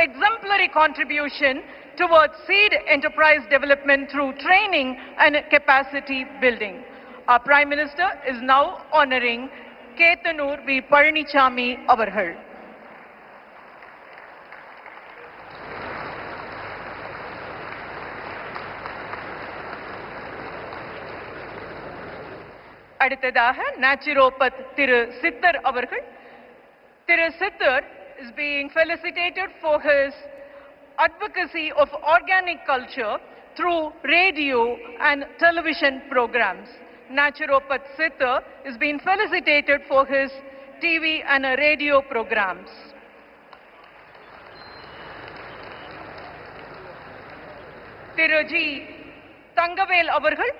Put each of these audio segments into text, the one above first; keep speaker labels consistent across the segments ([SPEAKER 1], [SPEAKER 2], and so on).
[SPEAKER 1] exemplary contribution towards seed enterprise development through training and capacity building. Our Prime Minister is now honoring Ketanur V. Palanichami avargal. அடுத்ததாக நேச்சுரோபத் திரு சித்தர் அவர்கள். திரு சித்தர் is being felicitated for his advocacy of organic culture through radio and television programs. Naturopath Siddhar is being felicitated for his TV and radio programs. Thiru G. Thangavel avargal.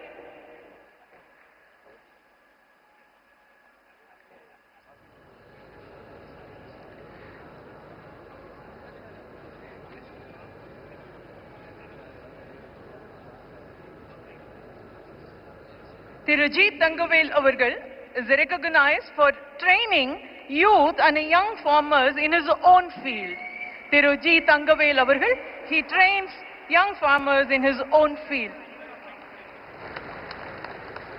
[SPEAKER 1] Thiru G. Thangavel avargal is recognized for training youth and young farmers in his own field. Thiru G. Thangavel avargal, he trains young farmers in his own field.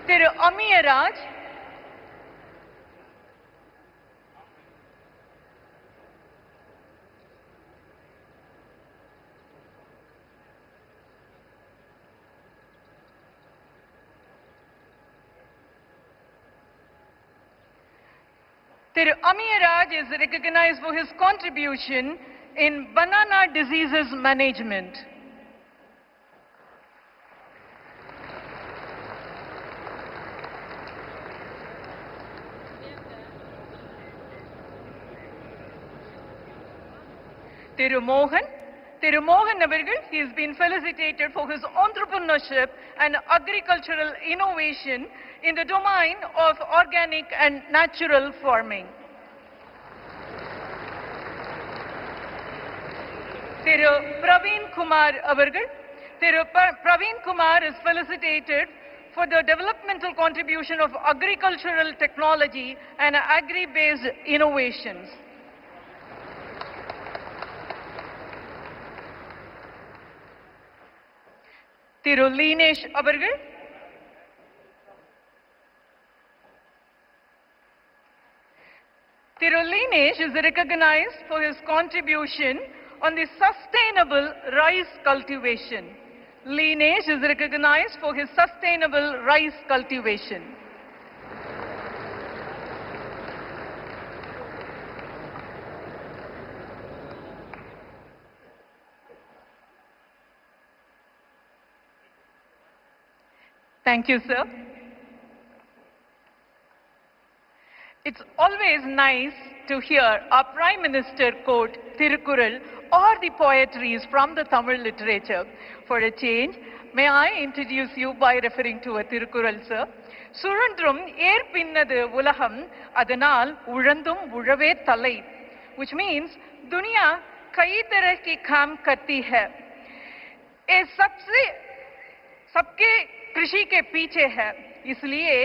[SPEAKER 1] Thiru Amiyaraj, Thiru Amiyaraj is recognized for his contribution in banana diseases management. Thiru Mohan avargal, he has been felicitated for his entrepreneurship and agricultural innovation in the domain of organic and natural farming. Thiru Praveen Kumar avargal, Thiru Praveen Kumar is felicitated for the developmental contribution of agricultural technology and agri-based innovations. Thiru Linesh avargal, Thiru Linesh is recognized for his contribution on the sustainable rice cultivation. Linesh is recognized for his sustainable rice cultivation. Thank you, sir. It's always nice to hear our Prime Minister quote Tirukkural or the poetries from the Tamil literature. For a change, may I introduce you by referring to a Tirukkural, sir? Surandrum ஏற்பின்னது உலகம் அதனால் உழந்தும் உழவே தலை, which means दुनिया कई तरह की काम करती है, ये सबके कृषि के पीछे है, इसलिए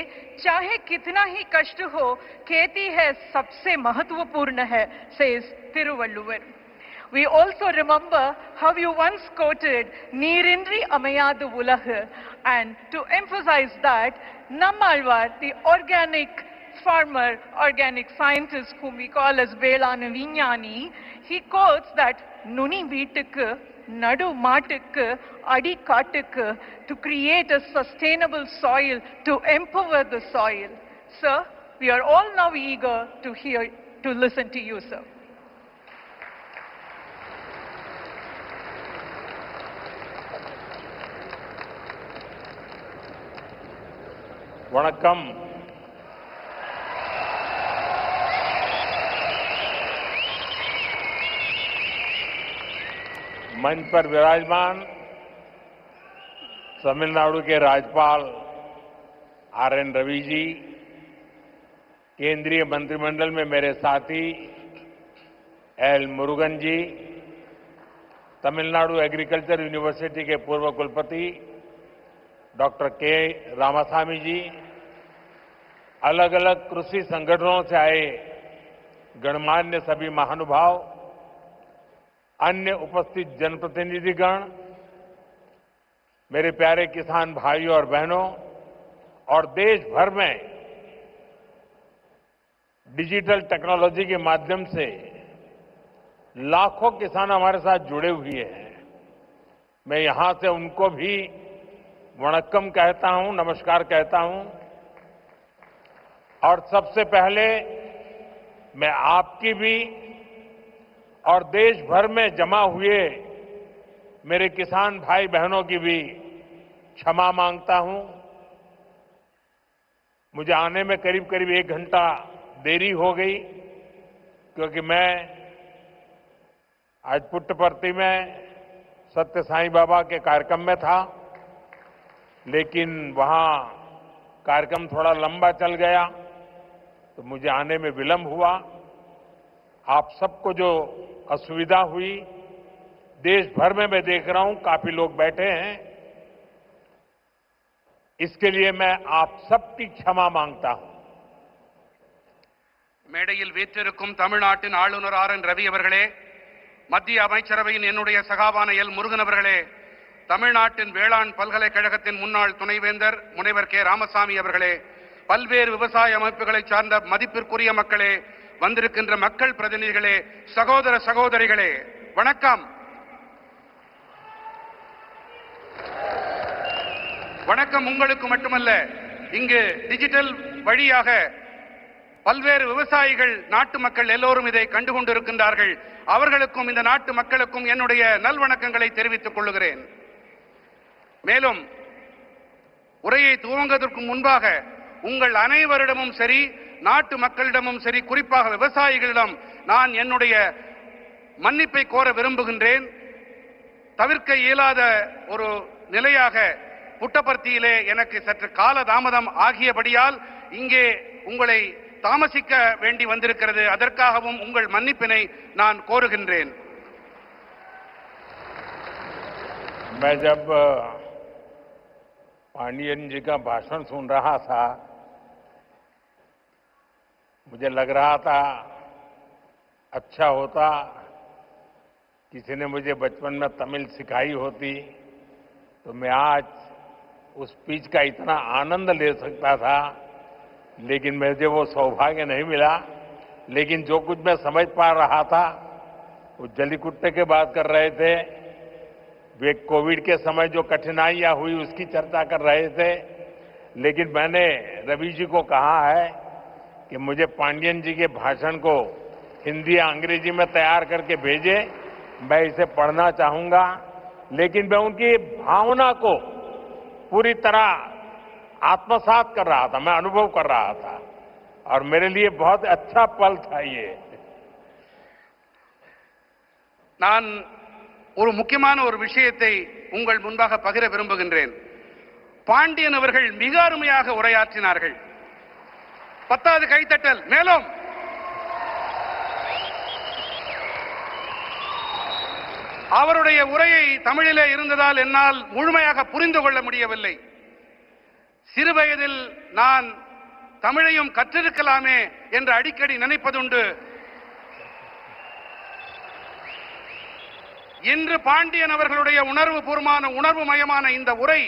[SPEAKER 1] चाहे कितना ही कष्ट हो खेती है सबसे महत्वपूर्ण है, says Thiruvalluvar. We also remember how you once quoted Neerindri Amayadu Ulahu, and to emphasize that Nammalvar, the organic farmer, organic scientist whom we call as Velana Vinyani, he quotes that Nuni Veetukku Nadu Maatukku Adi Katukku, to create a sustainable soil, to empower the soil. Sir, we are all now eager to listen to you, sir.
[SPEAKER 2] வணக்கம். मंच पर विराजमान तमिलनाडु के राज्यपाल RN. Ravi ji, केंद्रीय मंत्रिमंडल में मेरे साथी एल. मुरुगन जी, तमिलनाडु एग्रीकल्चर यूनिवर्सिटी के पूर्व कुलपति डॉक्टर के. रामास्वामी जी, अलग अलग कृषि संगठनों से आए गणमान्य सभी महानुभाव, अन्य उपस्थित जनप्रतिनिधिगण, मेरे प्यारे किसान भाइयों और बहनों, और देश भर में डिजिटल टेक्नोलॉजी के माध्यम से लाखों किसान हमारे साथ जुड़े हुए हैं। मैं यहां से उनको भी वणक्कम कहता हूं, नमस्कार कहता हूं। और सबसे पहले मैं आपकी भी और देश भर में जमा हुए मेरे किसान भाई बहनों की भी क्षमा मांगता हूं। मुझे आने में करीब करीब 1 घंटा देरी हो गई, क्योंकि मैं आज पुट्टपर्ती में सत्य साईं बाबा के कार्यक्रम में था, लेकिन वहां कार्यक्रम थोड़ा लंबा चल गया तो मुझे आने में विलंब हुआ। आप सबको जो असुविधा हुई, देश भर में मैं देख रहा हूं काफी लोग बैठे हैं, इसके लिए मैं आप सबकी क्षमा मांगता हूं।
[SPEAKER 3] மேடையில் வீற்றிருக்கும் தமிழ்நாட்டின் ஆளுநர் ஆர்.என். ரவி அவர்களே, மத்திய அமைச்சரவையின் என்னுடைய சகாவான எல். முருகன் அவர்களே, தமிழ்நாட்டின் வேளாண் பல்கலைக்கழகத்தின் முன்னாள் துணைவேந்தர் முனைவர் கே. ராமசாமி அவர்களே, பல்வேறு விவசாய அமைப்புகளை சார்ந்த மதிப்பிற்குரிய மக்களே, வந்திருக்கின்ற மக்கள் பிரதிநிதிகளே, சகோதர சகோதரிகளே, வணக்கம். வணக்கம் உங்களுக்கு மட்டுமல்ல, இங்கு டிஜிட்டல் வழியாக பல்வேறு விவசாயிகள், நாட்டு மக்கள் எல்லோரும் இதை கண்டுகொண்டிருக்கின்றார்கள். அவர்களுக்கும் இந்த நாட்டு மக்களுக்கும் என்னுடைய நல்வணக்கங்களை தெரிவித்துக் கொள்கிறேன். மேலும் உரையை துவங்குவதற்கு முன்பாக உங்கள் அனைவரிடமும் சரி, நாட்டு மக்களிடமும் சரி, குறிப்பாக விவசாயிகளிடம் நான் என்னுடைய மன்னிப்பை கோர விரும்புகின்றேன். தவிர்க்க இயலாத ஒரு நிலையாக புட்டபர்த்தியிலே எனக்கு சற்று கால தாமதம் ஆகியபடியால் இங்கே உங்களை தாமசிக்க வேண்டி வந்திருக்கிறது. அதற்காகவும் உங்கள் மன்னிப்பினை நான் கோருகின்றேன்.
[SPEAKER 2] मैं जब पांडियन जी का भाषण सुन रहा था, मुझे लग रहा था अच्छा होता किसी ने मुझे बचपन में तमिल सिखाई होती तो मैं आज उस स्पीच का इतना आनंद ले सकता था, लेकिन मुझे वो सौभाग्य नहीं मिला। लेकिन जो कुछ मैं समझ पा रहा था, वो जलीकुट्टे की बात कर रहे थे, वे कोविड के समय जो कठिनाइयां हुई उसकी चर्चा कर रहे थे। लेकिन मैंने रवि जी को कहा है कि मुझे पांडियन जी के भाषण को हिंदी या अंग्रेजी में तैयार करके भेजे, मैं इसे पढ़ना चाहूंगा। लेकिन मैं उनकी भावना को पूरी तरह आत्मसात कर रहा था, मैं अनुभव कर रहा था, और मेरे लिए बहुत अच्छा पल था ये।
[SPEAKER 3] நான் ஒரு முக்கியமான ஒரு விஷயத்தை உங்கள் முன்பாக பகிர விரும்புகின்றேன். பாண்டியன் அவர்கள் மிக அருமையாக உரையாற்றினார்கள். 10வது கைத்தட்டல். மேலும் அவருடைய உரையை தமிழிலே இருந்ததால் என்னால் முழுமையாக புரிந்து கொள்ள முடியவில்லை. சிறுவயதில் நான் தமிழையும் கற்றிருக்கலாமே என்று அடிக்கடி நினைப்பதுண்டு. இன்று பாண்டியன் அவர்களுடைய உணர்வுமயமான இந்த உரை,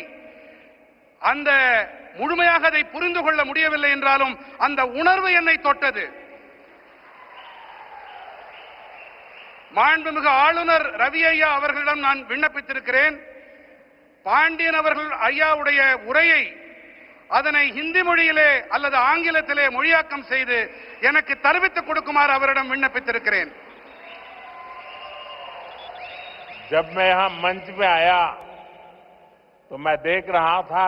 [SPEAKER 3] அந்த முழுமையாக அதை புரிந்து கொள்ள முடியவில்லை என்றாலும் அந்த உணர்வு என்னை தொட்டது. மாண்புமிகு ஆளுநர் ரவி ஐயா அவர்களிடம் நான் விண்ணப்பித்திருக்கிறேன். பாண்டியன் அவர்கள் ஐயாவுடைய உரையை அதனை ஹிந்தி மொழியிலே அல்லது ஆங்கிலத்திலே மொழியாக்கம் செய்து எனக்கு தெரிவித்துக் கொடுக்குமாறு அவரிடம் விண்ணப்பித்திருக்கிறேன்.
[SPEAKER 2] जब मैं यहां मंच में आया तो मैं देख रहा था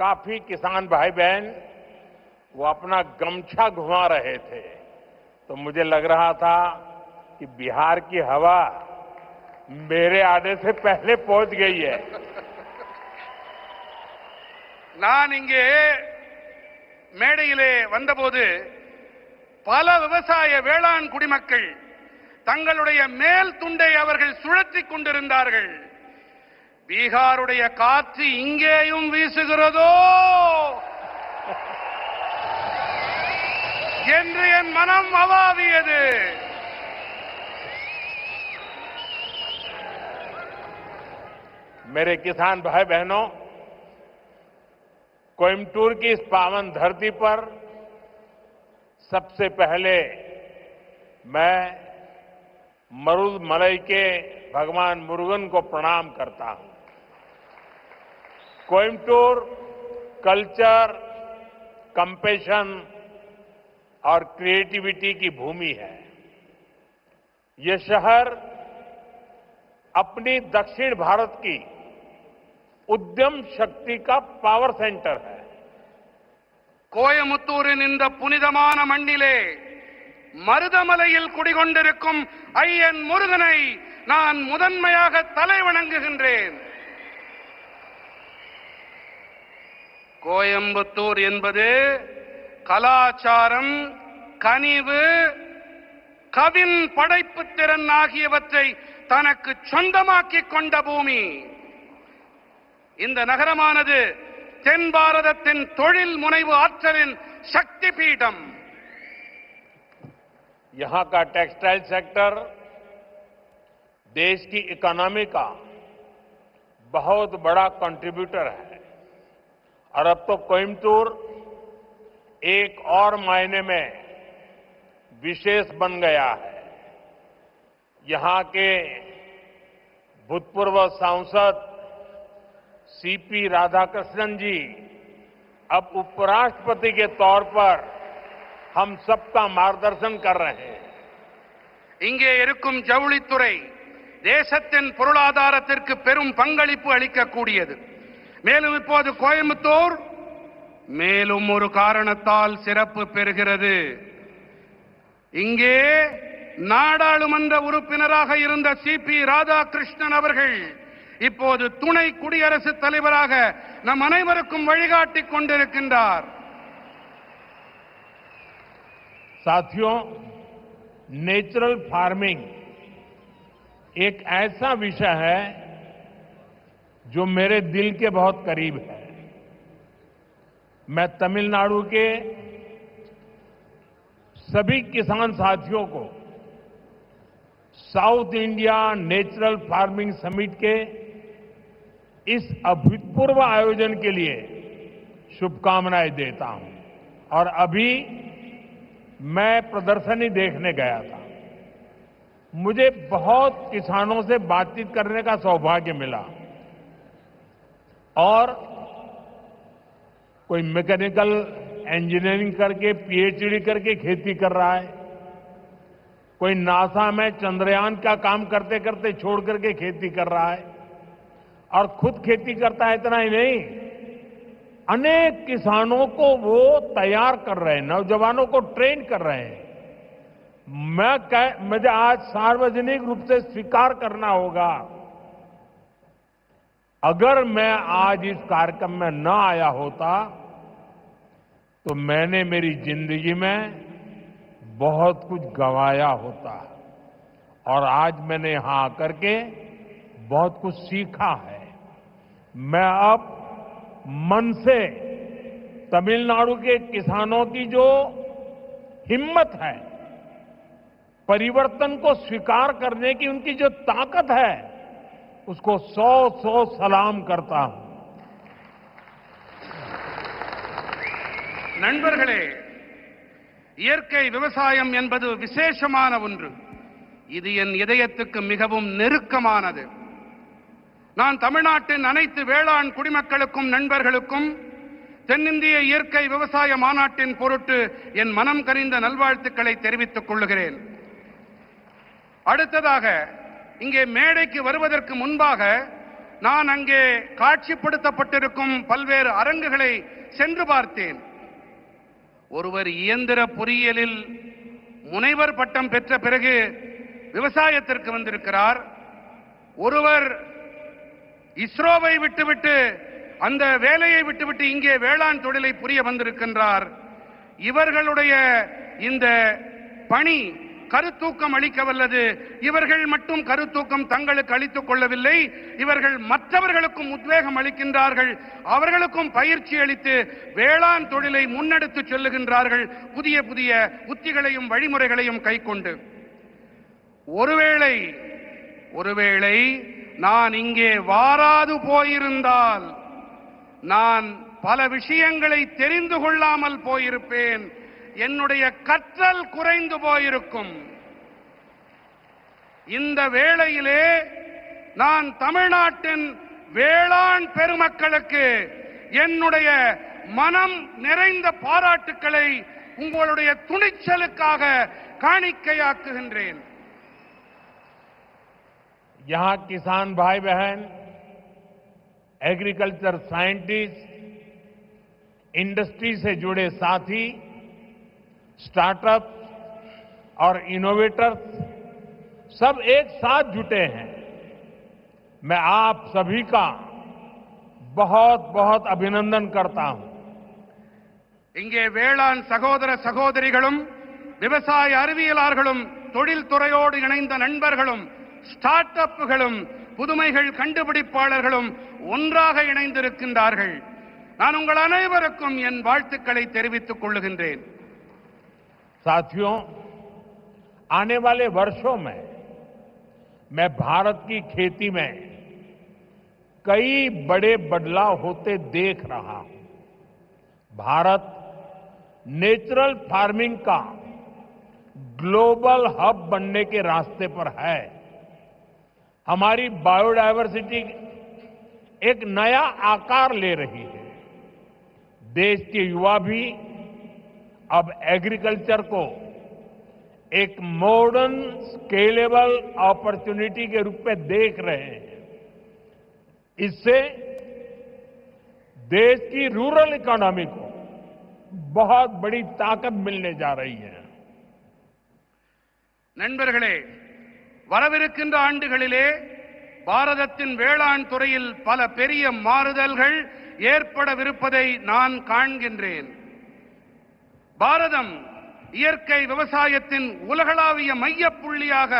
[SPEAKER 2] काफी किसान भाई बहन वो अपना गमछा घुमा रहे थे, तो मुझे लग रहा था कि बिहार की हवा मेरे आने से पहले पहुंच गई है।
[SPEAKER 3] நான் இங்கே மேடையிலே வந்தபோது பல விவசாய வேளாண் குடிமக்கள் தங்களுடைய மேல் துண்டை அவர்கள் சுழற்றிக் கொண்டிருந்தார்கள். பீகாருடைய காற்று இங்கேயும் வீசுகிறதோ என்று என் மனம் அவாவியது.
[SPEAKER 2] मेरे किसान भाई बहनों, कोयम्बटूर की इस पावन धरती पर सबसे पहले मैं मरुदमलई के भगवान मुरुगन को प्रणाम करता हूं। कोयम्बटूर कल्चर, कंपैशन और क्रिएटिविटी की भूमि है। ये शहर अपनी दक्षिण भारत की उद्यम शक्ति का पावर सेंटर है।
[SPEAKER 3] கோயமுத்தூரின் இந்த புனிதமான மண்ணிலே மருதமலையில் குடிகொண்டிருக்கும் ஐயன் முருகனை நான் முதன்மையாக தலைவணங்குகின்றேன். கோயம்புத்தூர் என்பது கலாச்சாரம், கனிவு, கவின் படைப்பு திறன் ஆகியவற்றை தனக்கு சொந்தமாக்கிக் கொண்ட பூமி. இந்த நகரமானது தென் பாரதத்தின் தொழில் முனைவு ஆற்றலின் சக்தி பீடம்.
[SPEAKER 2] यहां का टेक्सटाइल सेक्टर देश की इकोनॉमी का बहुत बड़ा कंट्रीब्यूटर है और अब तो कोयम्बटूर एक और मायने में विशेष बन गया है। यहां के भूतपूर्व सांसद सीपी राधाकृष्णन जी अब उपराष्ट्रपति के तौर पर हम सबका मार्गदर्शन कर रहे हैं.
[SPEAKER 3] இங்கே இருக்கும் ஜவுளித்துறை தேசத்தின் பொருளாதாரத்திற்கு பெரும் பங்களிப்பு அளிக்கக்கூடியது. மேலும் இப்போது கோயம்புத்தூர் மேலும் ஒரு காரணத்தால் சிறப்பு பெறுகிறது. இங்கே நாடாளுமன்ற உறுப்பினராக இருந்த சிபி ராதாகிருஷ்ணன் அவர்கள் இப்போது துணை குடியரசுத் தலைவராக நம் அனைவருக்கும் வழிகாட்டிக் கொண்டிருக்கின்றார்.
[SPEAKER 2] साथियों, नेचुरल फार्मिंग एक ऐसा विषय है जो मेरे दिल के बहुत करीब है. मैं तमिलनाडु के सभी किसान साथियों को south India natural farming summit के इस अभूतपूर्व आयोजन के लिए शुभकामनाएं देता हूं. और अभी मैं प्रदर्शनी देखने गया था. मुझे बहुत किसानों से बातचीत करने का सौभाग्य मिला और कोई मैकेनिकल इंजीनियरिंग करके पीएचडी करके खेती कर रहा है, कोई नासा में चंद्रयान का काम करते करते छोड़ करके खेती कर रहा है और खुद खेती करता है. इतना ही नहीं, अनेक किसानों को वो तैयार कर रहे हैं, नौजवानों को ट्रेन कर रहे हैं. मुझे आज सार्वजनिक रूप से स्वीकार करना होगा, अगर मैं आज इस कार्यक्रम में न आया होता तो मैंने मेरी जिंदगी में बहुत कुछ गंवाया होता. और आज मैंने यहां आकर के बहुत कुछ सीखा है. मैं अब मन से तमिलनाडु के किसानों की जो हिम्मत है, परिवर्तन को स्वीकार करने की उनकी जो ताकत है, उसको 100 सलाम करता हूं.
[SPEAKER 3] நண்பர்களே, இயற்கை விவசாயம் என்பது விசேஷமான ஒன்று. இது என் இதயத்துக்கு மிகவும் நெருக்கமானது. நான் தமிழ்நாட்டின் அனைத்து வேளாண் குடிமக்களுக்கும் நண்பர்களுக்கும் தென்னிந்திய இயற்கை விவசாய மாநாட்டின் பொருட்டு என் மனம் கனிந்த நல்வாழ்த்துக்களை தெரிவித்துக் கொள்கிறேன். அடுத்ததாக இங்கே மேடைக்கு வருவதற்கு முன்பாக நான் அங்கே காட்சிப்படுத்தப்பட்டிருக்கும் பல்வேறு அரங்குகளை சென்று பார்த்தேன். ஒருவர் இயந்திர பொறியியலில் முனைவர் பட்டம் பெற்ற பிறகு விவசாயத்திற்கு வந்திருக்கிறார். ஒருவர் இஸ்ரோவை விட்டுவிட்டு அந்த வேலையை விட்டுவிட்டு இங்கே வேளாண் தொழிலை புரிய வந்திருக்கின்றார். இவர்களுடைய இந்த பணி கருத்தூக்கம் அளிக்க வல்லது. இவர்கள் மட்டும் கருத்தூக்கம் தங்களுக்கு அளித்துக் கொள்ளவில்லை, இவர்கள் மற்றவர்களுக்கும் உத்வேகம் அளிக்கின்றார்கள், அவர்களுக்கும் பயிற்சி அளித்து வேளாண் தொழிலை முன்னெடுத்து செல்லுகின்றார்கள், புதிய புதிய உத்திகளையும் வழிமுறைகளையும் கைக்கொண்டு. ஒருவேளை நான் இங்கே வாராது போயிருந்தால் நான் பல விஷயங்களை தெரிந்து கொள்ளாமல் போயிருப்பேன். என்னுடைய கற்றல் குறைந்து போயிருக்கும். இந்த வேளையிலே நான் தமிழ்நாட்டின் வேளாண் பெருமக்களுக்கு என்னுடைய மனம் நிறைந்த பாராட்டுக்களை உங்களுடைய துணிச்சலுக்காக காணிக்கையாக்குகின்றேன்.
[SPEAKER 2] यहाँ किसान भाई बहन, एग्रीकल्चर साइंटिस्ट, इंडस्ट्री से जुड़े साथी, स्टार्टअप और इनोवेटर्स सब एक साथ जुटे हैं. मैं आप सभी का बहुत बहुत अभिनंदन करता हूं.
[SPEAKER 3] இங்கே வேளாண் சகோதர சகோதரிகளும் விவசாய அறிவியலாளர்களும் தொழில்துறையோடு இணைந்த நண்பர்களும் ஸ்டார்ட் அப்புகளும் புதுமைகள் கண்டுபிடிப்பாளர்களும் ஒன்றாக இணைந்திருக்கின்றார்கள். நான் உங்கள் அனைவருக்கும் என் வாழ்த்துக்களை தெரிவித்துக் கொள்ளுகின்றேன்.
[SPEAKER 2] साथियों, आने वाले वर्षों में मैं भारत की खेती में कई बड़े बदलाव होते देख रहा हूं. भारत नेचुरल फार्मिंग का ग्लोबल हब बनने के रास्ते पर है. हमारी बायोडायवर्सिटी एक नया आकार ले रही है. देश के युवा भी अब एग्रीकल्चर को एक मॉडर्न स्केलेबल अपॉर्चुनिटी के रूप में देख रहे हैं. इससे देश की रूरल इकोनॉमी को बहुत बड़ी ताकत मिलने जा रही है.
[SPEAKER 3] நண்பர்களே, வரவிருக்கின்ற ஆண்டுகளிலே பாரதத்தின் வேளாண் துறையில் பல பெரிய மாறுதல்கள் ஏற்படவிருப்பதை நான் காண்கின்றேன். பாரதம் இயற்கை விவசாயத்தின் உலகளாவிய மையப்புள்ளியாக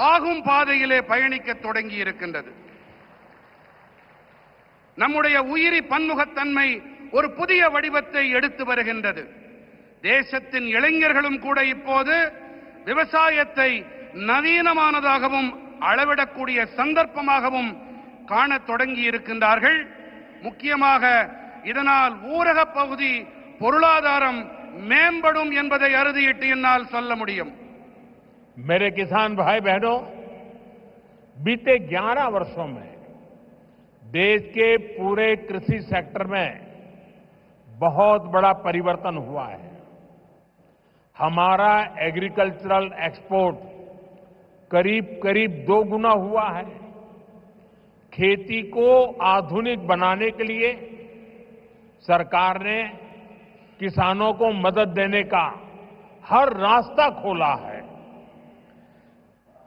[SPEAKER 3] ஆகும் பாதையிலே பயணிக்க தொடங்கி இருக்கின்றது. நம்முடைய உயிரி பன்முகத்தன்மை ஒரு புதிய வடிவத்தை எடுத்து வருகின்றது. தேசத்தின் இளைஞர்களும் கூட இப்போது விவசாயத்தை நவீனமானதாகவும் அளவிடக்கூடிய சந்தர்ப்பமாகவும் காணத் தொடங்கி இருக்கின்றார்கள். முக்கியமாக இதனால் ஊரக பகுதி பொருளாதாரம் மேம்படும் என்பதை அறுதியிட்டு என்னால் சொல்ல முடியும்.
[SPEAKER 2] मेरे किसान भाई बहनों, बीते 11 वर्षों में देश के पूरे कृषि सेक्टर में बहुत बड़ा परिवर्तन हुआ है. हमारा एग्रीकल्चरल एक्सपोर्ट करीब करीब 2 गुना हुआ है. खेती को आधुनिक बनाने के लिए सरकार ने किसानों को मदद देने का हर रास्ता खोला है.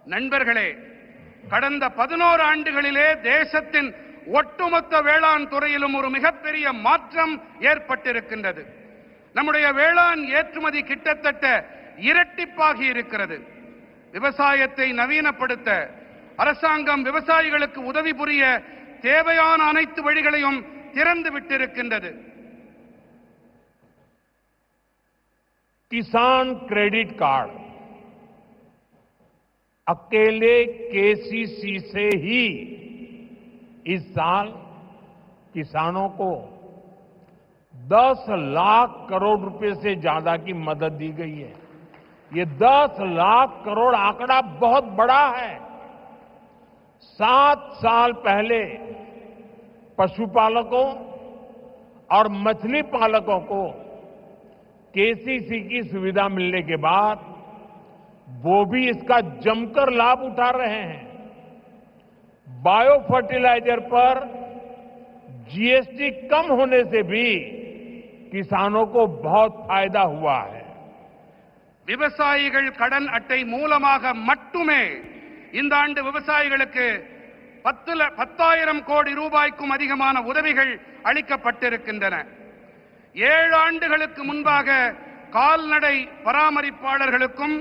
[SPEAKER 3] நண்பர்களே, கடந்த 11 ஆண்டுகளிலே தேசத்தின் ஒட்டுமொத்த வேளாண் துறையிலும் ஒரு மிகப்பெரிய மாற்றம் ஏற்பட்டிருக்கின்றது. நம்முடைய வேளாண் ஏற்றுமதி கிட்டத்தட்ட இரட்டிப்பாகி இருக்கிறது. விவசாயத்தை நவீனப்படுத்த அரசாங்கம் விவசாயிகளுக்கு உதவி புரிய தேவையான அனைத்து வழிகளையும் திறந்து விட்டிருக்கின்றது.
[SPEAKER 2] किसान क्रेडिट कार्ड अकेले केसीसी से ही इस साल किसानों को 10 लाख करोड़ रुपए से ज्यादा की मदद दी गई है. ये 10 लाख करोड़ आंकड़ा बहुत बड़ा है. 7 साल पहले पशुपालकों और मछली पालकों को केसीसी की सुविधा मिलने के बाद वो भी इसका जमकर लाभ उठा रहे हैं. बायो फर्टिलाइजर पर जीएसटी कम होने से भी किसानों को बहुत फायदा हुआ है.
[SPEAKER 3] விவசாயிகள் கடன் அட்டை மூலமாக மட்டுமே இந்த ஆண்டு விவசாயிகளுக்கு 10,000 கோடி ரூபாய்க்கும் அதிகமான உதவிகள் அளிக்கப்பட்டிருக்கின்றன. 7 ஆண்டுகளுக்கு முன்பாக கால்நடை பராமரிப்பாளர்களுக்கும்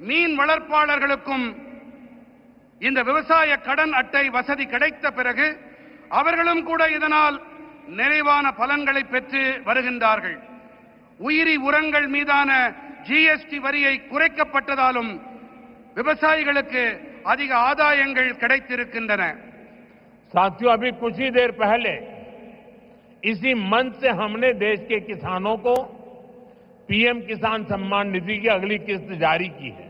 [SPEAKER 3] மீன் வளர்ப்பாளர்களுக்கும் இந்த விவசாய கடன் அட்டை வசதி கிடைத்த பிறகு அவர்களும் கூட இதனால் நிறைவான பலன்களை பெற்று வருகின்றார்கள். உயிரி உரங்கள் மீதான ஜிஎஸ்டி வரியை குறைக்கப்பட்டதாலும் விவசாயிகளுக்கு அதிக ஆதாயங்கள் கிடைத்திருக்கின்றன.
[SPEAKER 2] साथियों, अभी कुछ ही देर पहले इसी मंच से हमने देश के किसानों को पीएम किसान सम्मान निधि की अगली किस्त जारी की है.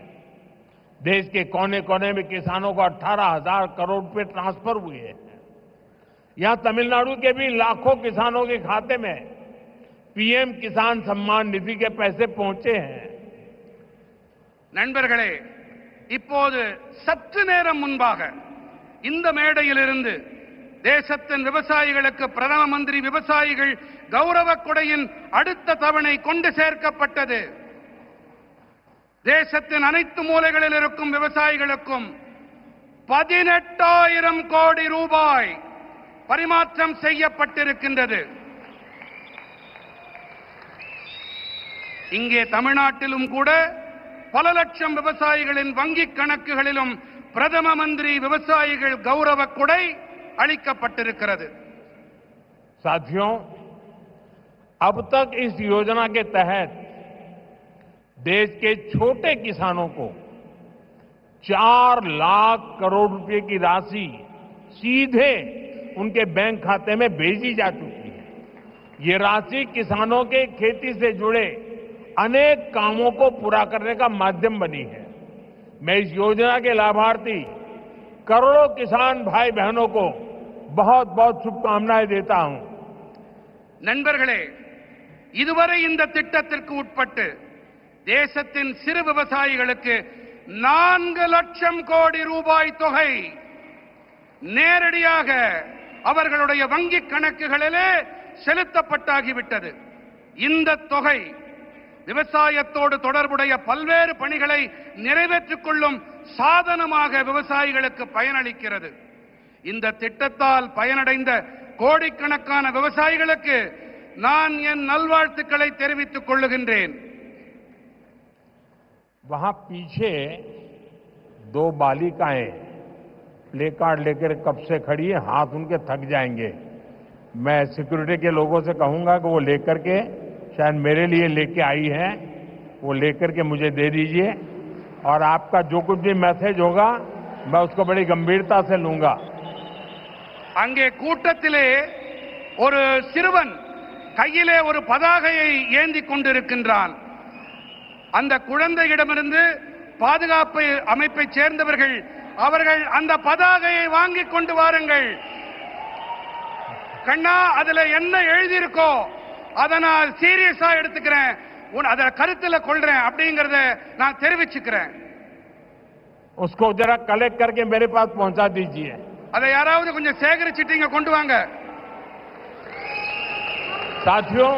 [SPEAKER 2] देश के कोने कोने में किसानों को 18,000 करोड़ रुपए ट्रांसफर हुए हैं. यहां तमिलनाडु के भी लाखों किसानों के खाते में पीएम किसान सम्मान निधि के पैसे पहुंचे हैं.
[SPEAKER 3] நண்பர்களே, இப்போது சற்று நேரம் முன்பாக இந்த மேடையிலிருந்து தேசத்தின் விவசாயிகளுக்கு பிரதம மந்திரி விவசாயிகள் கௌரவ கொடையின் அடுத்த தவணை கொண்டு சேர்க்கப்பட்டது. தேசத்தின் அனைத்து மூலைகளில் இருக்கும் விவசாயிகளுக்கும் 18,000 கோடி ரூபாய் பரிமாற்றம் செய்யப்பட்டிருக்கின்றது. இங்கே தமிழ்நாட்டிலும் கூட பல லட்சம் விவசாயிகளின் வங்கிக் கணக்குகளிலும் பிரதம மந்திரி விவசாயிகள் கௌரவ கொடை அளிக்கப்பட்டிருக்கிறது.
[SPEAKER 2] साथियों, अब तक इस योजना के तहत देश के छोटे किसानों को 4 लाख करोड़ रुपए की राशि सीधे उनके बैंक खाते में भेजी जा चुकी है. ये राशि किसानों के खेती से जुड़े अनेक कामों को पूरा करने का माध्यम बनी है. मैं इस योजना के लाभार्थी करोड़ों किसान भाई बहनों को बहुत बहुत शुभकामनाएं देता हूं.
[SPEAKER 3] நண்பர்களே, இதுவரை இந்த திட்டத்திற்கு உட்பட்டு தேசத்தின் சிறு விவசாயிகளுக்கு 4 லட்சம் கோடி ரூபாய் தொகை நேரடியாக அவர்களுடைய வங்கிக் கணக்குகளிலே செலுத்தப்பட்டாகிவிட்டது. இந்த தொகை விவசாயத்தோடு தொடர்புடைய பல்வேறு பணிகளை நிறைவேற்றிக் கொள்ளும் சாதனமாக விவசாயிகளுக்கு பயனளிக்கிறது. இந்த திட்டத்தால் பயனடைந்த கோடிக்கணக்கான விவசாயிகளுக்கு நான் என் நல்வாழ்த்துக்களை தெரிவித்துக் கொள்ளுகின்றேன்.
[SPEAKER 2] वहां पीछे 2 बालिकाएं प्ले कार्ड लेकर कब से खड़ी है, हाथ उनके थक जाएंगे. मैं सिक्योरिटी के लोगों से कहूंगा कि वो लेकर के, शायद मेरे लिए लेके आई है, वो लेकर के मुझे दे दीजिए और आपका जो कुछ भी मैसेज होगा मैं उसको बड़ी गंभीरता से लूंगा.
[SPEAKER 3] அங்கே கூட்டத்திலே ஒரு சிறுவன் கையிலே ஒரு பதாகையை ஏந்தி கொண்டிருக்கின்றான். அந்த குழந்தையிடமிருந்து பாதுகாப்பு அமைப்பை சேர்ந்தவர்கள் அவர்கள் அந்த பதாகையை வாங்கி கொண்டு வாருங்கள். கண்ணா, அதுல என்ன எழுதியிருக்கோ அதை நான் சீரியஸா எடுத்துக்கிறேன், அதை கருத்துல கொள்றேன் அப்படிங்கறத நான் தெரிவிச்சுக்கிறேன்.
[SPEAKER 2] उसको जरा कलेक्ट करके मेरे पास पहुंचा दीजिए.
[SPEAKER 3] அதை யாராவது கொஞ்சம் சேகரிச்சுட்டு இங்க கொண்டு வாங்க.
[SPEAKER 2] साथियों,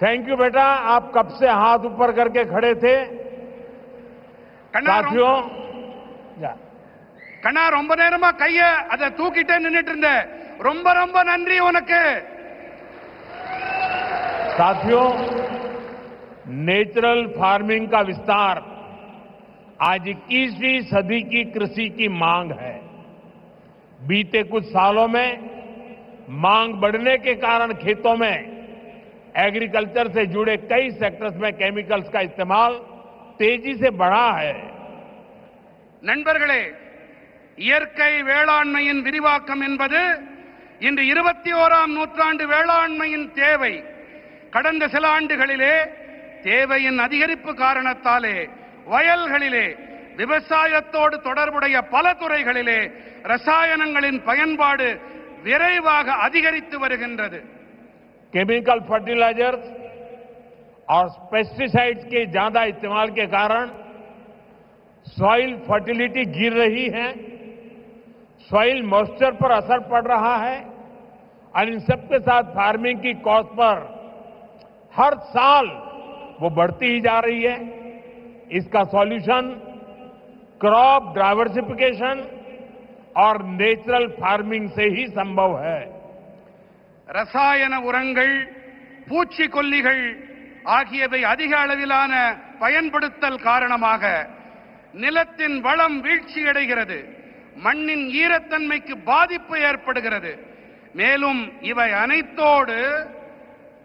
[SPEAKER 2] थैंक यू बेटा, आप कब से हाथ ऊपर करके खड़े थे. साथियों,
[SPEAKER 3] கண்ணா, ரொம்ப நேரமா கைய அதை தூக்கிட்டே நின்னுட்டு இருந்த, ரொம்ப ரொம்ப நன்றி உனக்கு.
[SPEAKER 2] साथियों, नेचुरल फार्मिंग का विस्तार आज 21वीं सदी की कृषि की मांग है. बीते कुछ सालों में मांग बढ़ने के कारण खेतों में एग्रीकल्चर से जुड़े कई सेक्टर्स में केमिकल्स का इस्तेमाल तेजी से बढ़ा है.
[SPEAKER 3] நண்பர்களே, இயற்கை வேளாண்மையின் விரிவாக்கம் என்பது இன்று 21ஆம் நூற்றாண்டு வேளாண்மையின் தேவை. கடந்த சில ஆண்டுகளிலே தேவையின் அதிகரிப்பு காரணத்தாலே வயல்களிலே விவசாயத்தோடு தொடர்புடைய பல துறைகளிலே ரசாயனங்களின் பயன்பாடு விரைவாக அதிகரித்து வருகின்றது.
[SPEAKER 2] केमिकल फर्टिलाइजर्स और पेस्टिसाइड्स के ज्यादा इस्तेमाल के कारण सॉइल फर्टिलिटी गिर रही है, सॉइल मॉइस्चर पर असर पड़ रहा है और इन सबके साथ फार्मिंग की कॉस्ट पर हर साल वो बढ़ती ही जा रही है. इसका सॉल्यूशन क्रॉप डाइवर्सिफिकेशन और नेचुरल फार्मिंग से ही संभव है.
[SPEAKER 3] ரசாயன உரங்கள், பூச்சிக்கொல்லிகள் ஆகியவை அதிக அளவிலான பயன்படுத்தல் காரணமாக நிலத்தின் வளம் வீழ்ச்சியடைகிறது, மண்ணின் ஈரத்தன்மைக்கு பாதிப்பு ஏற்படுகிறது. மேலும் இவை அனைத்தோடு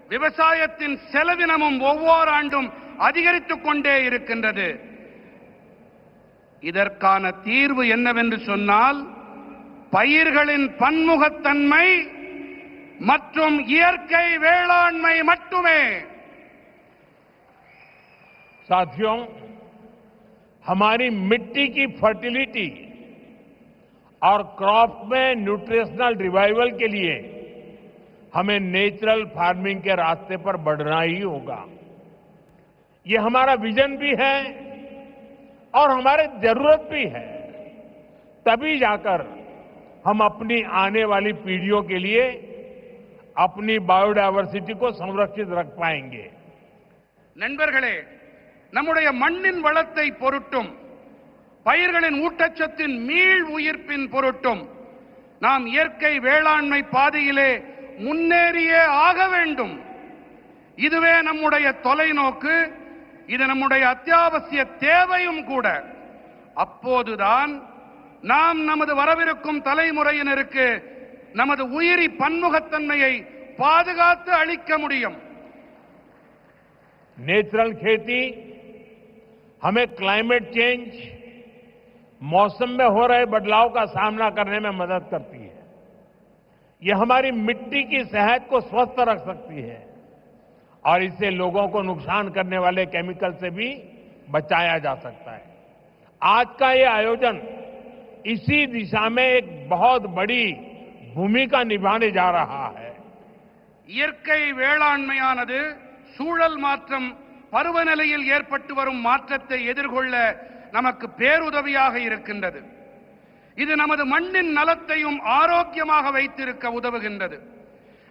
[SPEAKER 3] விவசாயத்தின் செலவினமும் ஒவ்வொரு ஆண்டும் அதிகரித்துக் கொண்டே இருக்கின்றது. இதற்கான தீர்வு என்னவென்று சொன்னால் பயிர்களின் பன்முகத்தன்மை மற்றும் இயற்கை வேளாண்மை மட்டுமே.
[SPEAKER 2] साथियों, हमारी मिट्टी की फर्टिलिटी और क्रॉप में न्यूट्रिशनल रिवाइवल के लिए हमें नेचुरल फार्मिंग के रास्ते पर बढ़ना ही होगा. ये हमारा विजन भी है और हमारी जरूरत भी है. तभी जाकर हम अपनी आने वाली पीढ़ियों के लिए अपनी बायोडायवर्सिटी को संरक्षित रख पाएंगे.
[SPEAKER 3] நண்பர்களே, நம்முடைய மண்ணின் வளத்தை பொருட்டும் பயிர்களின் ஊட்டச்சத்தின் மீள் உயிர்ப்பின் பொருட்டும் நாம் இயற்கை வேளாண்மை பாதையிலே முன்னேறியே ஆக வேண்டும். இதுவே நம்முடைய தொலைநோக்கு, இது நம்முடைய அத்தியாவசிய தேவையும் கூட. அப்போதுதான் நாம் நமது வரவிருக்கும் தலைமுறையினருக்கு நமது உயிரி பன்முகத்தன்மையை பாதுகாத்து அளிக்க முடியும்.
[SPEAKER 2] नेचुरल खेती हमें क्लाइमेट चेंज, मौसम में हो रहे बदलाव का सामना करने में मदद करती है. यह हमारी मिट्टी की सेहत को स्वस्थ रख सकती है और इससे लोगों को नुकसान करने वाले केमिकल से भी बचाया जा सकता है. आज का ये आयोजन इसी दिशा में एक बहुत बड़ी भूमिका निभाने जा रहा है.
[SPEAKER 3] இயற்கை வேளாண்மையானது சூழல் மாற்றம், பருவநிலையில் ஏற்பட்டு வரும் மாற்றத்தை எதிர்கொள்ள நமக்கு பேருதவியாக இருக்கின்றது. இது நமது மண்ணின் நலத்தையும் ஆரோக்கியமாக வைத்திருக்க உதவுகின்றது.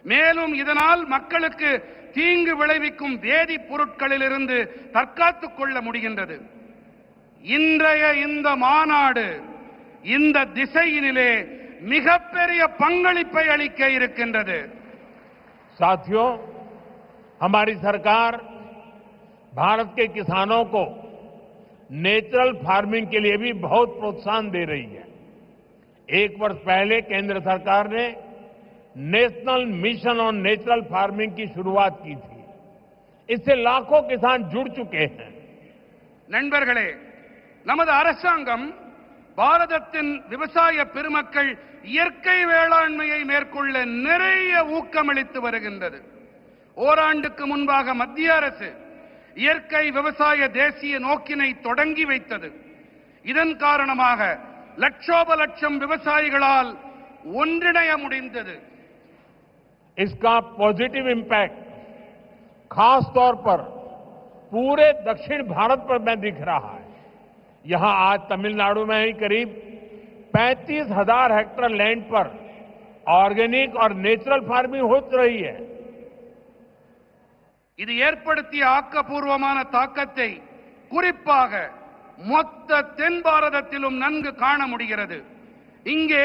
[SPEAKER 3] மேலும் இதனால் மக்களுக்கு தீங்கு விளைவிக்கும் வேதிப் பொருட்களிலிருந்து தற்காத்துக் கொள்ள முடிகின்றது. இன்றைய இந்த மாநாடு இந்த திசையினிலே மிகப்பெரிய பங்களிப்பை அளிக்க இருக்கின்றது.
[SPEAKER 2] साथियों, हमारी सरकार भारत के किसानों को नेचुरल फार्मिंग के लिए भी बहुत प्रोत्साहन दे रही है. एक वर्ष पहले केंद्र सरकार ने national mission on natural farming की शुरुआत की थी. इससे लाखों किसान जुड़ चुके हैं.
[SPEAKER 3] நண்பர்களே, நமது அரசாங்கம் பாரதத்தின் விவசாய பெருமக்கள் இயற்கை வேளாண்மையை மேற்கொள்ள நிறைய ஊக்கமளித்து வருகின்றது. ஓராண்டுக்கு முன்பாக மத்திய அரசு இயற்கை விவசாய தேசிய நோக்கினை தொடங்கி வைத்தது. இதன் காரணமாக லட்சோப லட்சம் விவசாயிகளால் ஒன்றிணைய முடிந்தது.
[SPEAKER 2] इसका पॉजिटिव इंपैक्ट खास तौर पर पूरे दक्षिण भारत पर में दिख रहा है. यहां आज तमिलनाडु में ही करीब 35,000 हेक्टेयर लैंड पर ऑर्गेनिक और नेचुरल फार्मिंग हो रही है.
[SPEAKER 3] இது ஏற்படுத்திய ஆக்கப்பூர்வமான தாக்கத்தை குறிப்பாக மொத்த தென் பாரதத்திலும் நன்கு காண முடிகிறது. இங்கே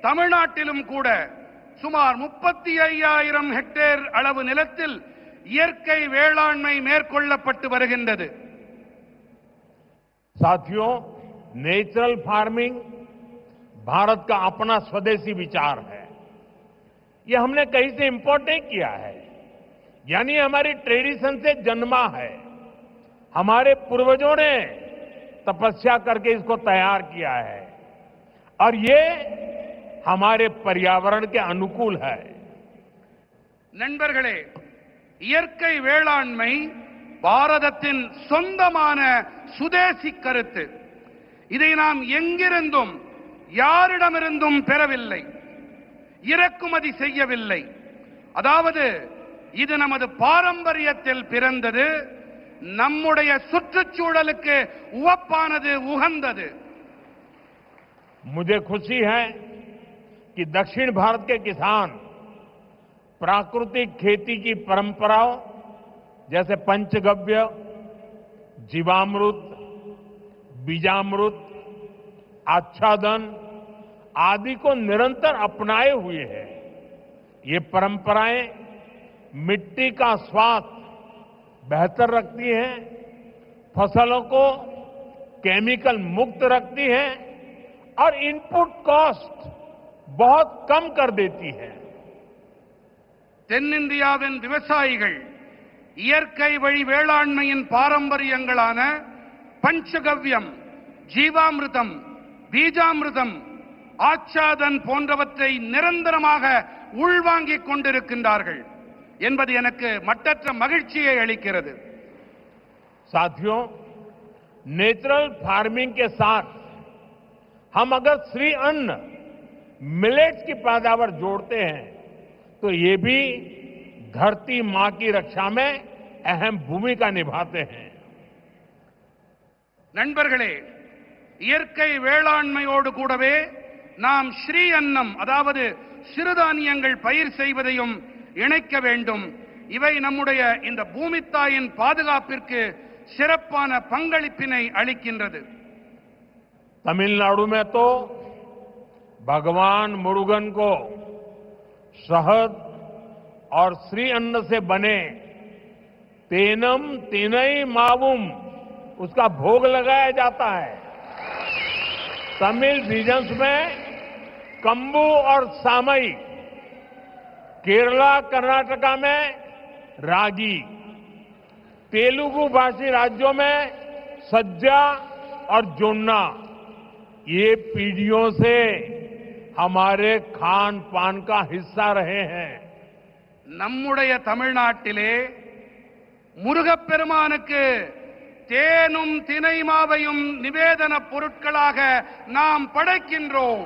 [SPEAKER 3] தமிழ்நாட்டிலும் கூட சுமார் 35,000 ஹெக்டேர் அளவு நிலத்தில் இயற்கை வேளாண்மை மேற்கொள்ளப்பட்டு வருகின்றது.
[SPEAKER 2] साथियों, नेचुरल फार्मिंग भारत का अपना स्वदेशी विचार है. यह हमने कहीं से इंपोर्ट नहीं किया है, यानी हमारी ट्रेडिशन से जन्मा है. हमारे पूर्वजों ने तपस्या करके इसको तैयार किया है और ये हमारे पर्यावरण के अनुकूल है.
[SPEAKER 3] நண்பர்களே, இயற்கை வேளாண்மை பாரதத்தின் சொந்தமான சுதேசி கருத்து. இதை நாம் எங்கிருந்தும் யாரிடமிருந்தும் பெறவில்லை, இறக்குமதி செய்யவில்லை. அதாவது இது நமது பாரம்பரியத்தில் பிறந்தது, நம்முடைய சுற்றுச்சூழலுக்கு உவப்பானது, உகந்தது.
[SPEAKER 2] मुझे खुशी है कि दक्षिण भारत के किसान प्राकृतिक खेती की परंपराओं जैसे पंचगव्य, जीवामृत, बीजामृत, आच्छादन आदि को निरंतर अपनाए हुए हैं. ये परंपराएं मिट्टी का स्वास्थ्य बेहतर रखती हैं, फसलों को केमिकल मुक्त रखती हैं और इनपुट कॉस्ट बहुत कम कर देती है.
[SPEAKER 3] தென்னிந்தியாவின் விவசாயிகள் இயற்கை வழி வேளாண்மையின் பாரம்பரியங்களான பஞ்சகவ்யம், ஜீவாமிர்தம், பீஜாமிர்தம், ஆச்சாதன் போன்றவற்றை நிரந்தரமாக உள்வாங்கிக் கொண்டிருக்கின்றார்கள் என்பது எனக்கு மட்டற்ற மகிழ்ச்சியை அளிக்கிறது.
[SPEAKER 2] साथियों, नेचुरल फार्मिंग के साथ हम अगर श्री अन्न मिलेट्स की पैदावार जोड़ते हैं तो ये भी धरती मां की रक्षा में अहम भूमिका निभाते हैं.
[SPEAKER 3] நண்பர்களே, இயற்கை வேளாண்மையோடு கூடவே நாம் ஸ்ரீ அன்னம், அதாவது சிறுதானியங்கள் பயிர் செய்வதையும் இணைக்க வேண்டும். இவை நம்முடைய இந்த பூமித்தாயின் பாதுகாப்பிற்கு சிறப்பான பங்களிப்பினை அளிக்கின்றது.
[SPEAKER 2] तमिलनाडु में तो भगवान मुरुगन को शहद और श्री अन्न से बने तेनम तिनई मावुम उसका भोग लगाया जाता है. तमिल रीजन्स में कंबू और सामई, केरला कर्नाटका में रागी, तेलुगु भाषी राज्यों में सज्जा और जोन्ना, ये पीढ़ियों से हमारे खान पान का हिस्सा रहे हैं.
[SPEAKER 3] நம்முடைய தமிழ்நாட்டிலே முருகப்பெருமானுக்கு தேனும் தினைமாவையும் நிவேதன பொருட்களாக நாம் படைக்கின்றோம்.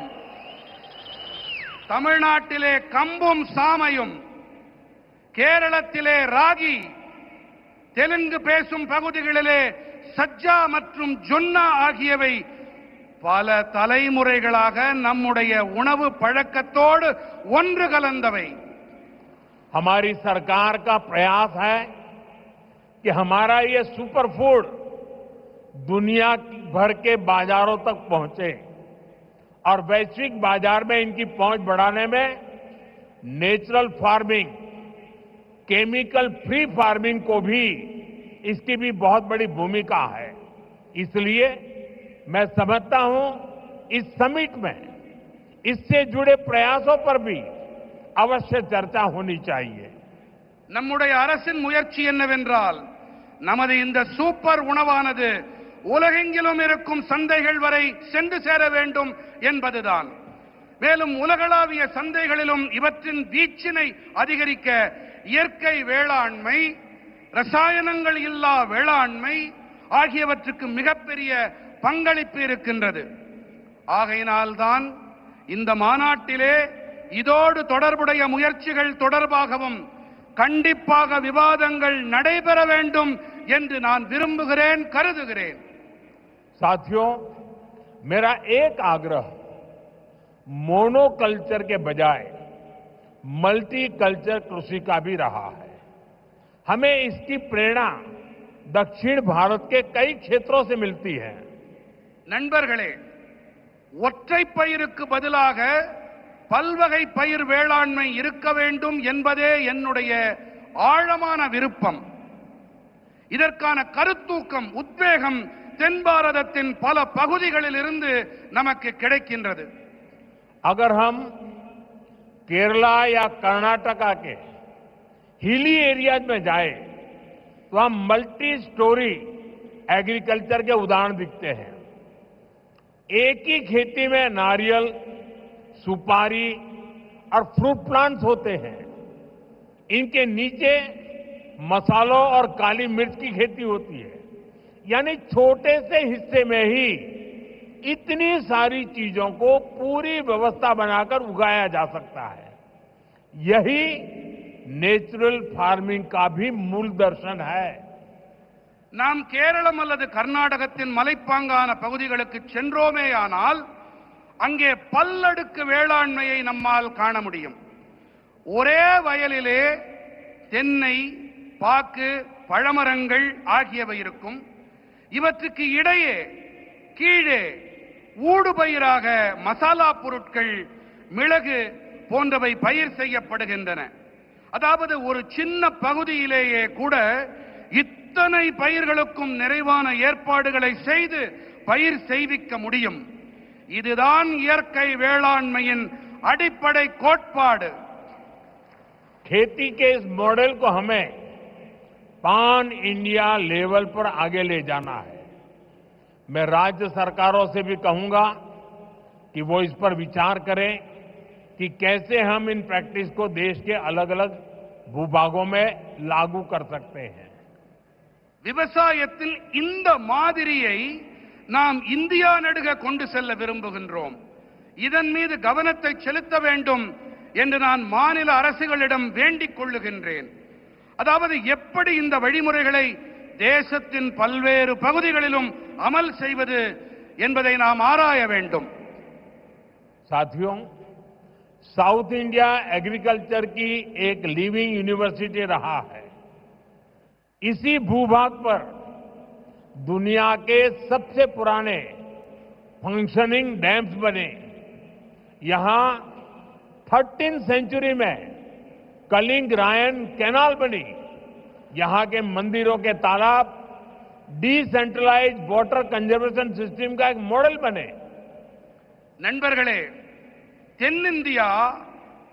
[SPEAKER 3] தமிழ்நாட்டிலே கம்பும் சாமையும், கேரளத்திலே ராகி, தெலுங்கு பேசும் பகுதிகளிலே சஜ்ஜா மற்றும் ஜொன்னா ஆகியவை பல தலைமுறைகளாக நம்முடைய உணவு பழக்கத்தோடு ஒன்று கலந்தவை.
[SPEAKER 2] हमारी सरकार का प्रयास है कि हमारा ये सुपर फूड दुनिया भर के बाजारों तक पहुंचे और वैश्विक बाजार में इनकी पहुंच बढ़ाने में natural farming, chemical free farming को भी, इसकी भी बहुत बड़ी भूमिका है. इसलिए मैं समझता हूं इस समिट में इससे जुड़े प्रयासों पर भी अवश्य चर्चा होनी चाहिए.
[SPEAKER 3] நம்முடைய அரசின் முயற்சி என்னவென்றால், நமது இந்த சூப்பர் உணவானது உலகெங்கிலும் இருக்கும் சந்தைகள் வரை சென்று சேர வேண்டும் என்பதுதான். மேலும் உலகளாவிய சந்தைகளிலும் இவற்றின் வீச்சினை அதிகரிக்க இயற்கை வேளாண்மை, ரசாயனங்கள் இல்லா வேளாண்மை ஆகியவற்றுக்கு மிகப்பெரிய பங்களிப்பு இருக்கின்றது. ஆகையினால்தான் இந்த மாநாட்டிலே இதோடு தொடர்புடைய முயற்சிகள் தொடர்பாகவும் கண்டிப்பாக விவாதங்கள் நடைபெற வேண்டும் என்று நான் விரும்புகிறேன், கருதுகிறேன்.
[SPEAKER 2] साथियों, मेरा एक आग्रह मोनोकल्चर के बजाय मल्टी कल्चर कृषि का भी रहा है. हमें इसकी प्रेरणा दक्षिण भारत के कई क्षेत्रों से मिलती है.
[SPEAKER 3] நண்பர்களே, ஒற்றை பயிருக்கு பதிலாக பல்வகை பயிர் வேளாண்மை இருக்க வேண்டும் என்பதே என்னுடைய ஆழமான விருப்பம். இதற்கான கருத்தூக்கம், உத்வேகம் தென் பாரதத்தின் பல பகுதிகளில் இருந்து நமக்கு கிடைக்கின்றது.
[SPEAKER 2] अगर हम केरला या कर्नाटका के हिली एरियाज में जाए तो हम मल्टी स्टोरी एग्रीकल्चर के उदाहरण दिखते हैं. एक ही खेती में नारियल, सुपारी और फ्रूट प्लांट्स होते हैं. इनके नीचे मसालों और काली मिर्च की खेती होती है. यानी छोटे से हिस्से में ही इतनी सारी चीजों को पूरी व्यवस्था बनाकर उगाया जा सकता है. यही नेचुरल फार्मिंग का भी मूल दर्शन है.
[SPEAKER 3] நாம் கேரளம் அல்லது கர்நாடகத்தின் மலைப்பாங்கான பகுதிகளுக்கு சென்றோமேயானால் அங்கே பல்லடுக்கு வேளாண்மையை நம்மால் காண முடியும். ஒரே வயலிலே தென்னை, பாக்கு, பழமரங்கள் ஆகியவை இருக்கும். இவற்றுக்கு இடையே கீழே ஊடுபயிராக மசாலா பொருட்கள், மிளகு போன்றவை பயிர் செய்யப்படுகின்றன. அதாவது ஒரு சின்ன பகுதியிலேயே கூட இத்தனை பயிர்களுக்கும் நிறைவான ஏற்பாடுகளை செய்து பயிர் செய்விக்க முடியும். இதுதான் இயற்கை வேளாண்மையின் அடிப்படை கோட்பாடு.
[SPEAKER 2] खेती के इस मॉडल को हमें पान इंडिया लेवल पर आगे ले जाना है. मैं राज्य सरकारों से भी कहूंगा कि वो इस पर विचार करें कि कैसे हम इन प्रैक्टिस को देश के अलग अलग भूभागों में लागू कर सकते हैं।
[SPEAKER 3] விவசாயத்தில் இந்த மாதிரியை நாம் இந்தியா நடுக கொண்டு செல்ல விரும்புகின்றோம். இதன் மீது கவனத்தை செலுத்த வேண்டும் என்று நான் மாநில அரசுகளிடம் வேண்டிக் கொள்ளுகின்றேன். அதாவது எப்படி இந்த வழிமுறைகளை தேசத்தின் பல்வேறு பகுதிகளிலும் அமல் செய்வது என்பதை நாம் ஆராய வேண்டும்.
[SPEAKER 2] साथियों, साउथ इंडिया एग्रीकल्चर की एक लिविंग यूनिवर्सिटी रहा है। इसी भूभाग पर दुनिया के सबसे पुराने फंक्शनिंग डैम्स बने। यहां 13वीं सेंचुरी में कलिंग रायन कैनाल बनी। यहां के मंदिरों के तालाब डिसेंट्रलाइज्ड वाटर कंजर्वेशन सिस्टम का एक मॉडल बने।
[SPEAKER 3] நண்பர்களே, தென்னிந்தியா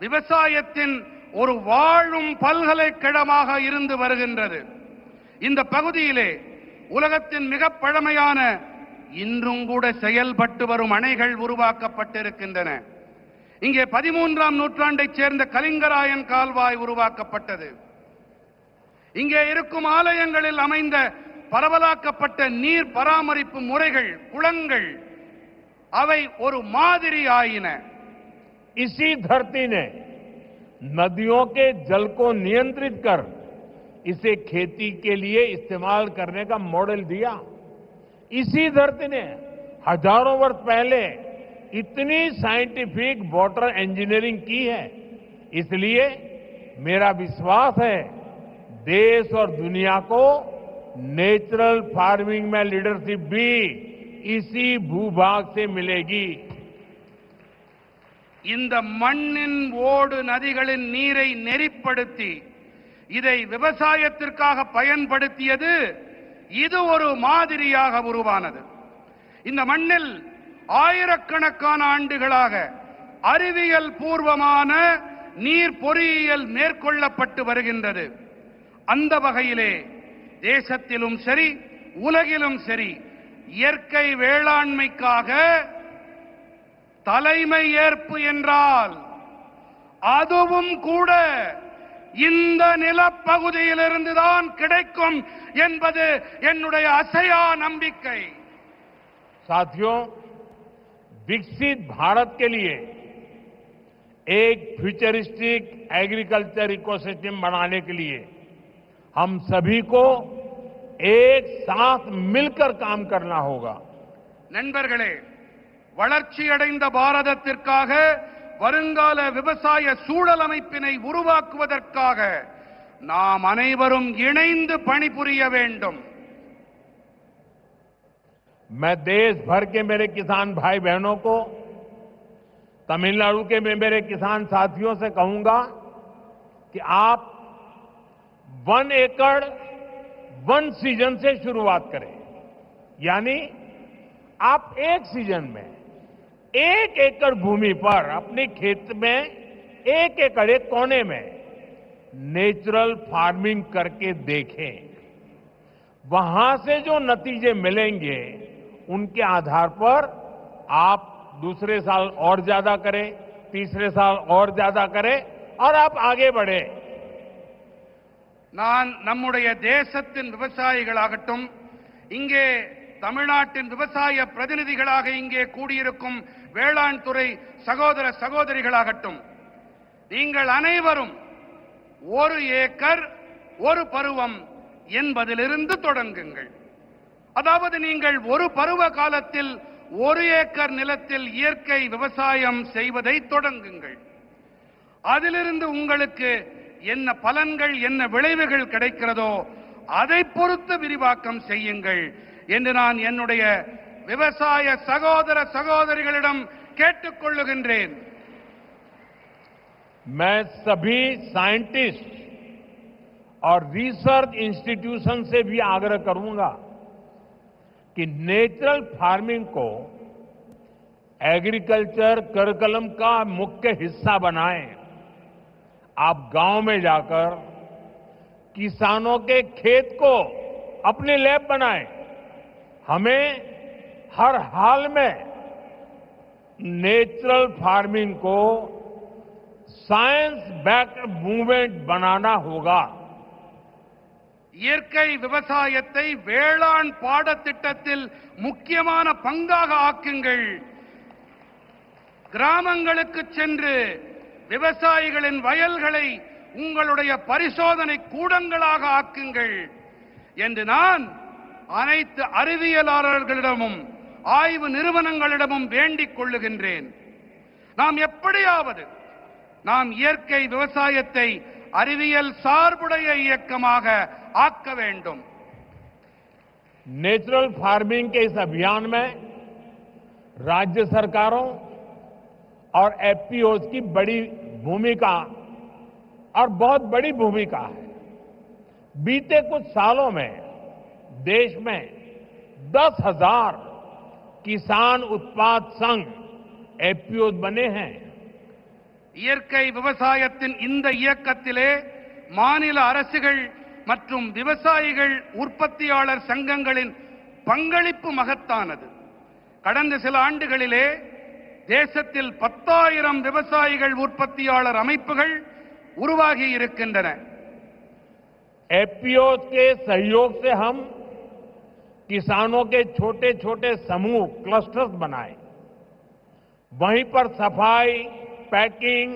[SPEAKER 3] விவசாயத்தின் ஒரு வாழும் பல்கலைக்கழகமாக இருந்து வருகின்றது. இந்த பகுதியிலே உலகத்தின் மிக பழமையான இன்றும் கூட செயல்பட்டு வரும் அணைகள் உருவாக்கப்பட்டிருக்கின்றன. இங்கே 13ஆம் நூற்றாண்டைச் சேர்ந்த கலிங்கராயன் கால்வாய் உருவாக்கப்பட்டது. இங்கே இருக்கும் ஆலயங்களில் அமைந்த பரவலாக்கப்பட்ட நீர் பராமரிப்பு முறைகள், குளங்கள், அவை ஒரு மாதிரி ஆயின.
[SPEAKER 2] इसी धरती ने नदियों के जल को नियंत्रित कर इसे खेती के लिए इस्तेमाल करने का मॉडल दिया। इसी धरती ने हजारों वर्ष पहले इतनी साइंटिफिक वाटर इंजीनियरिंग की है। इसलिए मेरा विश्वास है देश और दुनिया को नेचुरल फार्मिंग में लीडरशिप भी इसी भूभाग से मिलेगी।
[SPEAKER 3] இந்த மண்ணின் ஓடு நதிகளின் நீரை நெறிப்படுத்தி இதை விவசாயத்திற்காக பயன்படுத்தியது இது ஒரு மாதிரியாக உருவானது. இந்த மண்ணில் ஆயிரக்கணக்கான ஆண்டுகளாக அறிவியல் பூர்வமான நீர் பொறியியல் மேற்கொள்ளப்பட்டு வருகின்றது. அந்த வகையிலே தேசத்திலும் சரி உலகிலும் சரி இயற்கை வேளாண்மைக்காக தலைமை ஏற்பு என்றால் அதுவும் கூட இந்த நிலப்பகுதியிலிருந்துதான் கிடைக்கும் என்பது என்னுடைய அசையா நம்பிக்கை.
[SPEAKER 2] साथियों, विकसित भारत के लिए एक फ्यूचरिस्टिक एग्रीकल्चर इकोसिस्टम बनाने के लिए हम सभी को एक साथ मिलकर काम करना होगा.
[SPEAKER 3] நண்பர்களே, வளர்ச்சியடைந்த பாரதத்திற்காக வருங்கால விவசாய சூழல் அமைப்பினை உருவாக்குவதற்காக நாம் அனைவரும் இணைந்து பணிபுரிய வேண்டும்.
[SPEAKER 2] मैं देश भर के मेरे किसान भाई बहनों को, तमिलनाडु के मेरे किसान साथियों से कहूंगा कि आप 1 एकड़ 1 सीजन से शुरुआत करें। यानी आप एक सीजन में 1 एकड़ भूमि पर अपने खेत में 1 एकड़ एक कोने में नेचुरल फार्मिंग करके देखें। वहां से जो नतीजे मिलेंगे उनके आधार पर आप दूसरे साल और ज्यादा करें, तीसरे साल और ज्यादा करें और आप आगे बढ़े.
[SPEAKER 3] நான் நம்முடைய தேசத்தின் விவசாயிகளாகட்டும், இங்கே தமிழ்நாட்டின் விவசாய பிரதிநிதிகளாக இங்கே கூடியிருக்கும் வேளாண் துறை சகோதர சகோதரிகளாகட்டும், நீங்கள் அனைவரும் 1 ஏக்கர் 1 பருவம் என்பதிலிருந்து தொடங்குங்கள். அதாவது நீங்கள் ஒரு பருவ காலத்தில் 1 ஏக்கர் நிலத்தில் இயற்கை விவசாயம் செய்வதை தொடங்குங்கள். அதிலிருந்து உங்களுக்கு என்ன பலன்கள், என்ன விளைவுகள் கிடைக்கிறதோ அதை பொறுத்து விரிவாக்கம் செய்யுங்கள் என்று நான் என்னுடைய விவசாய சகோதர சகோதரிகளிடம் கேட்டுக்கொள்ளுகின்றேன்.
[SPEAKER 2] मैं सभी साइंटिस्ट और रिसर्च इंस्टीट्यूशन से भी आग्रह करूंगा कि नेचुरल फार्मिंग को एग्रीकल्चर करिकुलम का मुख्य हिस्सा बनाएं. आप गांव में जाकर किसानों के खेत को अपनी लैब बनाएं. हमें हर हाल में नेचुरल फार्मिंग को साइंस बैक्ड मूवमेंट बनाना होगा।
[SPEAKER 3] இயற்கை விவசாயத்தை வேளாண் பாடத்திட்டத்தில் முக்கியமான பங்காக ஆக்குங்கள். கிராமங்களுக்கு சென்று விவசாயிகளின் வயல்களை உங்களுடைய பரிசோதனை கூடங்களாக ஆக்குங்கள் என்று நான் அனைத்து அறிவியலாளர்களிடமும் ஆய்வு நிறுவனங்களிடமும் வேண்டிக் கொள்ளுகின்றேன். நாம் எப்படியாவது நாம் இயற்கை விவசாயத்தை அறிவியல் சார்புடைய இயக்கமாக ஆக்க வேண்டும்.
[SPEAKER 2] नेचुरल फार्मिंग के इस अभियान में राज्य सरकारों और एफपीओज की बड़ी भूमिका और बहुत बड़ी भूमिका है। बीते कुछ सालों में देश में 10,000 किसान उत्पाद संघ एफपीओज बने हैं।
[SPEAKER 3] இயற்கை விவசாயத்தின் இந்த இயக்கத்திலே மாநில அரசுகள் மற்றும் விவசாயிகள் உற்பத்தியாளர் சங்கங்களின் பங்களிப்பு மகத்தானது. கடந்த சில ஆண்டுகளிலே தேசத்தில் 10,000 விவசாயிகள் உற்பத்தியாளர் அமைப்புகள் உருவாகி இருக்கின்றன.
[SPEAKER 2] एफपीओज के सहयोग से हम किसानों के छोटे छोटे समूह क्लस्टर्स बनाए, वहीं पर सफाई, पैकिंग,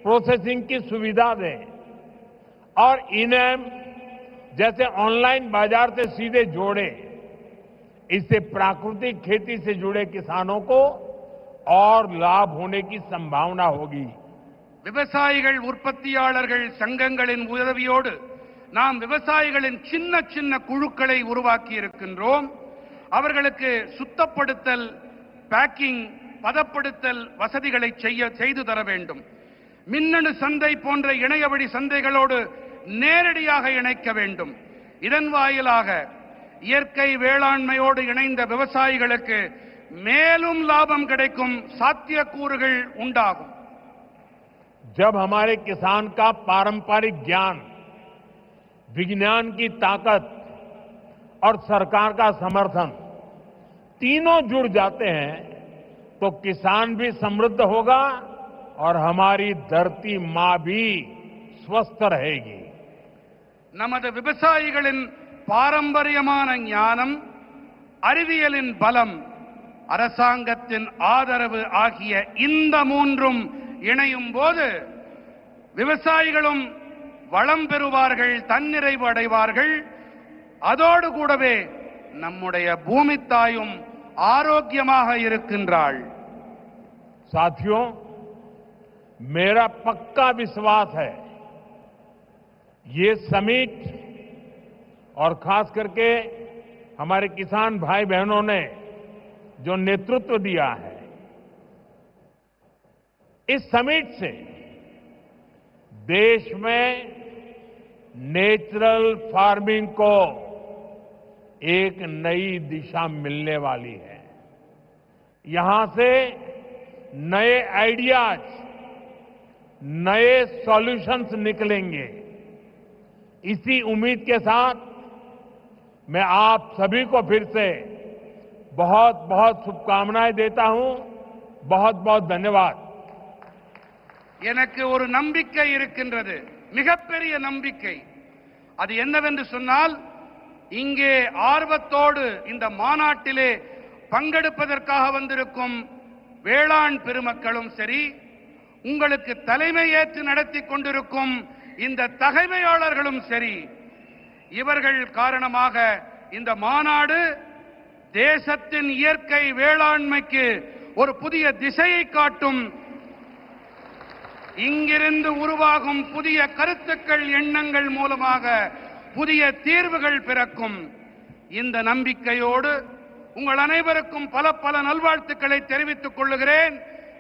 [SPEAKER 2] प्रोसेसिंग की सुविधा दें और इनेम जैसे ऑनलाइन बाजार से सीधे जोड़े। इससे प्राकृतिक खेती से जुड़े किसानों को और लाभ होने की संभावना होगी।
[SPEAKER 3] விவசாயிகள் உற்பத்தியாளர்கள் சங்கங்களின் உதவியோடு நாம் விவசாயிகளின் சின்ன சின்ன குழுக்களை உருவாக்கி இருக்கின்றோம். அவர்களுக்கு சுத்தப்படுத்தல், பேக்கிங், பதப்படுத்தல் வசதிகளை செய்து தர வேண்டும். மின்னணு சந்தை போன்ற இணையவழி சந்தைகளோடு நேரடியாக இணைக்க வேண்டும். இதன் வாயிலாக இயற்கை வேளாண்மையோடு இணைந்த விவசாயிகளுக்கு மேலும் லாபம் கிடைக்கும் சாத்தியக்கூறுகள் உண்டாகும்.
[SPEAKER 2] जब हमारे किसान का पारंपरिक ज्ञान, विज्ञान की ताकत और सरकार का समर्थन तीनों जुड़ जाते हैं तो किसान भी समृद्ध होगा और हमारी धरती मां भी स्वस्थ रहेगी.
[SPEAKER 3] நமது விவசாயிகளின் பாரம்பரியமான ஞானம், அறிவியலின் பலம், அரசாங்கத்தின் ஆதரவு ஆகிய இந்த மூன்றும் இணையும் போது விவசாயிகளும் வளம் பெறுவார்கள், தன்னிறைவு அடைவார்கள். அதோடு கூடவே நம்முடைய பூமி தாயும் ஆரோக்கியமாக இருக்கின்றாள்.
[SPEAKER 2] साथियों, मेरा पक्का विश्वास है ये समिट और खास करके हमारे किसान भाई बहनों ने जो नेतृत्व दिया है, इस समिट से देश में नेचुरल फार्मिंग को एक नई दिशा मिलने वाली है. यहां से नए आइडियाज, नए सॉल्यूशंस निकलेंगे. इसी उम्मीद के साथ मैं आप सभी को फिर से बहुत बहुत शुभकामनाएं देता हूं. बहुत बहुत धन्यवाद.
[SPEAKER 3] எனக்கு ஒரு நம்பிக்கை இருக்கின்றது, மிகப்பெரிய நம்பிக்கை. அது என்னவென்று சொன்னால், இங்கே ஆர்வத்தோடு இந்த மாநாட்டிலே பங்கெடுப்பதற்காக வந்திருக்கும் வேளாண் பெருமக்களும் சரி, உங்களுக்கு தலைமை ஏற்று நடத்தி கொண்டிருக்கும் இந்த தகைமையாளர்களும் சரி, இவர்கள் காரணமாக இந்த மாநாடு தேசத்தின் இயற்கை வேளாண்மைக்கு ஒரு புதிய திசையை காட்டும். இங்கிருந்து உருவாகும் புதிய கருத்துக்கள், எண்ணங்கள் மூலமாக புதிய தீர்வுகள் பிறக்கும். இந்த நம்பிக்கையோடு உங்கள் அனைவருக்கும் பல பல நல்வாழ்த்துக்களை தெரிவித்துக் கொள்கிறேன்.